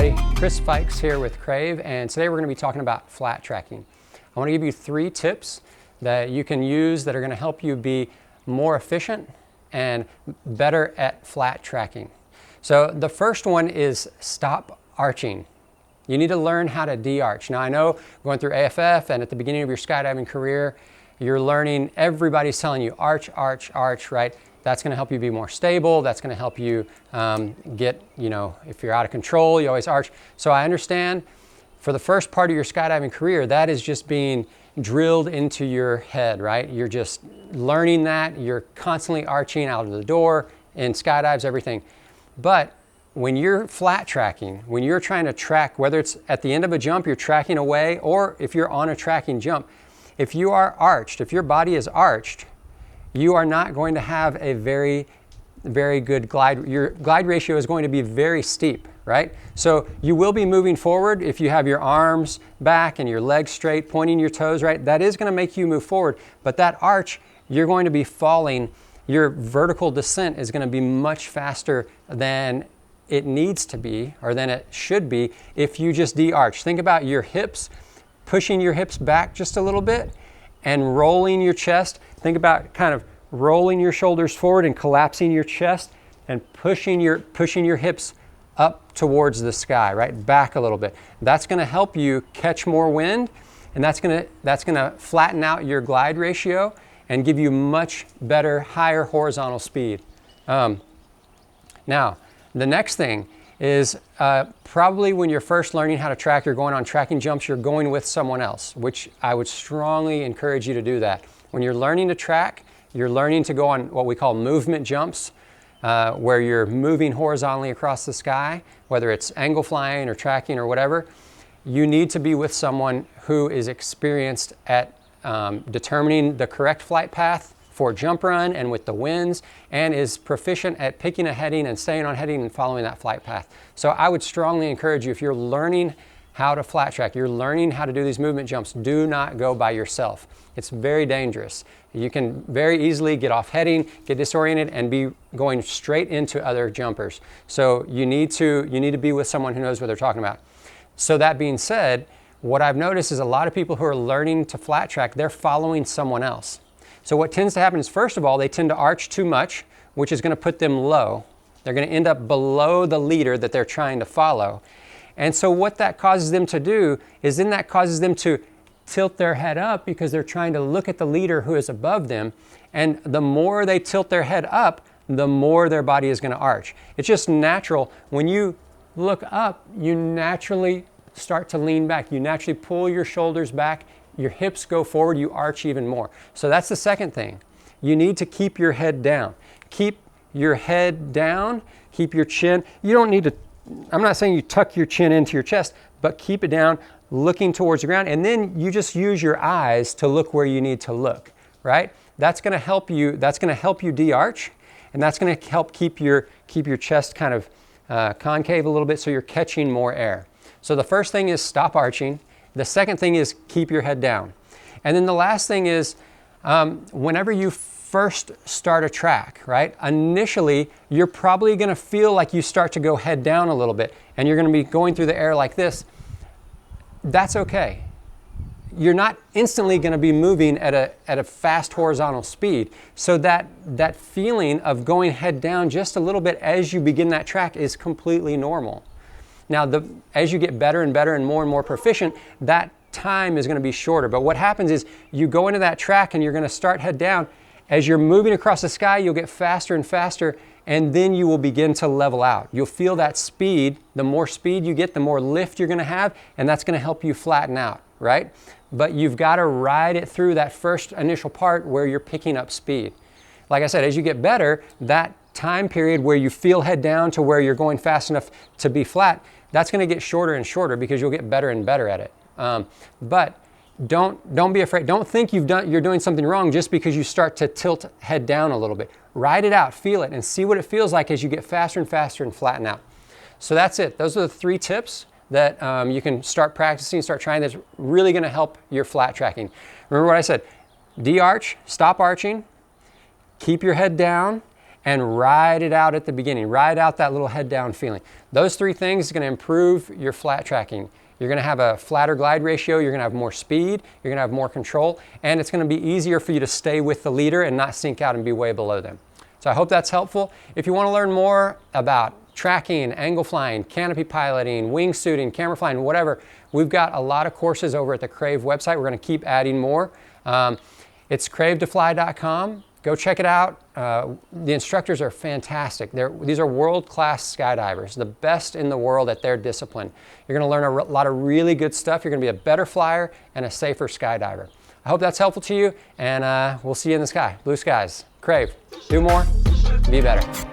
everybody, Chris Fikes here with Krāv, and today we're going to be talking about flat tracking. I want to give you 3 tips that you can use that are going to help you be more efficient and better at flat tracking. So the first one is stop arching. You need to learn how to de-arch. Now I know going through AFF and at the beginning of your skydiving career, you're learning, everybody's telling you arch, arch, arch, right? That's going to help you be more stable. That's going to help you get, if you're out of control, you always arch. So I understand for the first part of your skydiving career, that is just being drilled into your head, right? You're just learning that. You're constantly arching out of the door in skydives, everything. But when you're flat tracking, when you're trying to track, whether it's at the end of a jump, you're tracking away, or if you're on a tracking jump, if you are arched, if your body is arched, you are not going to have a very good glide. Your glide ratio is going to be very steep, right? So you will be moving forward if you have your arms back and your legs straight, pointing your toes, right? That is going to make you move forward. But that arch, you're going to be falling. Your vertical descent is going to be much faster than it needs to be, or than it should be, if you just de-arch. Think about your hips, pushing your hips back just a little bit and rolling your chest. Think about kind of rolling your shoulders forward and collapsing your chest and pushing your hips up towards the sky, right? Back a little bit. That's going to help you catch more wind, and that's going to flatten out your glide ratio and give you much better, higher horizontal speed. Now, the next thing is probably when you're first learning how to track, you're going on tracking jumps, you're going with someone else, which I would strongly encourage you to do that. When you're learning to track, you're learning to go on what we call movement jumps, where you're moving horizontally across the sky, whether it's angle flying or tracking or whatever. You need to be with someone who is experienced at determining the correct flight path for jump run and with the winds, and is proficient at picking a heading and staying on heading and following that flight path. So I would strongly encourage you, if you're learning how to flat track, you're learning how to do these movement jumps, do not go by yourself. It's very dangerous. You can very easily get off heading, get disoriented, and be going straight into other jumpers. So you need to be with someone who knows what they're talking about. So that being said, what I've noticed is a lot of people who are learning to flat track, they're following someone else. So what tends to happen is, first of all, they tend to arch too much, which is going to put them low. They're going to end up below the leader that they're trying to follow. And so what that causes them to do is then that causes them to tilt their head up because they're trying to look at the leader who is above them. And the more they tilt their head up, the more their body is going to arch. It's just natural. When you look up, you naturally start to lean back. You naturally pull your shoulders back. Your hips go forward, you arch even more. So that's the second thing. You need to keep your head down. Keep your head down, keep your chin. You don't need to, I'm not saying you tuck your chin into your chest, but keep it down, looking towards the ground, and then you just use your eyes to look where you need to look, right? That's going to help you de-arch, and that's going to help keep your chest kind of concave a little bit so you're catching more air. So the first thing is stop arching. The second thing is keep your head down. And then the last thing is whenever you first start a track, right? Initially, you're probably going to feel like you start to go head down a little bit, and you're going to be going through the air like this. That's okay. You're not instantly going to be moving at a fast horizontal speed. So that feeling of going head down just a little bit as you begin that track is completely normal. Now, as you get better and better and more proficient, that time is going to be shorter. But what happens is you go into that track and you're going to start head down. As you're moving across the sky, you'll get faster and faster, and then you will begin to level out. You'll feel that speed. The more speed you get, the more lift you're going to have, and that's going to help you flatten out, right? But you've got to ride it through that first initial part where you're picking up speed. Like I said, as you get better, that time period where you feel head down to where you're going fast enough to be flat, that's going to get shorter and shorter because you'll get better and better at it. But don't be afraid. Don't think you're doing something wrong just because you start to tilt head down a little bit. Ride it out, feel it, and see what it feels like as you get faster and faster and flatten out. So that's it. Those are the 3 tips that you can start practicing, start trying. That's really going to help your flat tracking. Remember what I said: de-arch, stop arching, keep your head down, and ride it out at the beginning. Ride out that little head down feeling. Those 3 things are going to improve your flat tracking. You're going to have a flatter glide ratio, you're going to have more speed, you're going to have more control, and it's going to be easier for you to stay with the leader and not sink out and be way below them. So I hope that's helpful. If you want to learn more about tracking, angle flying, canopy piloting, wingsuiting, camera flying, whatever, we've got a lot of courses over at the Krāv website. We're going to keep adding more. It's KrāvToFly.com. Go check it out. The instructors are fantastic. These are world-class skydivers, the best in the world at their discipline. You're going to learn a lot of really good stuff. You're going to be a better flyer and a safer skydiver. I hope that's helpful to you, and we'll see you in the sky. Blue skies. Krāv, do more, be better.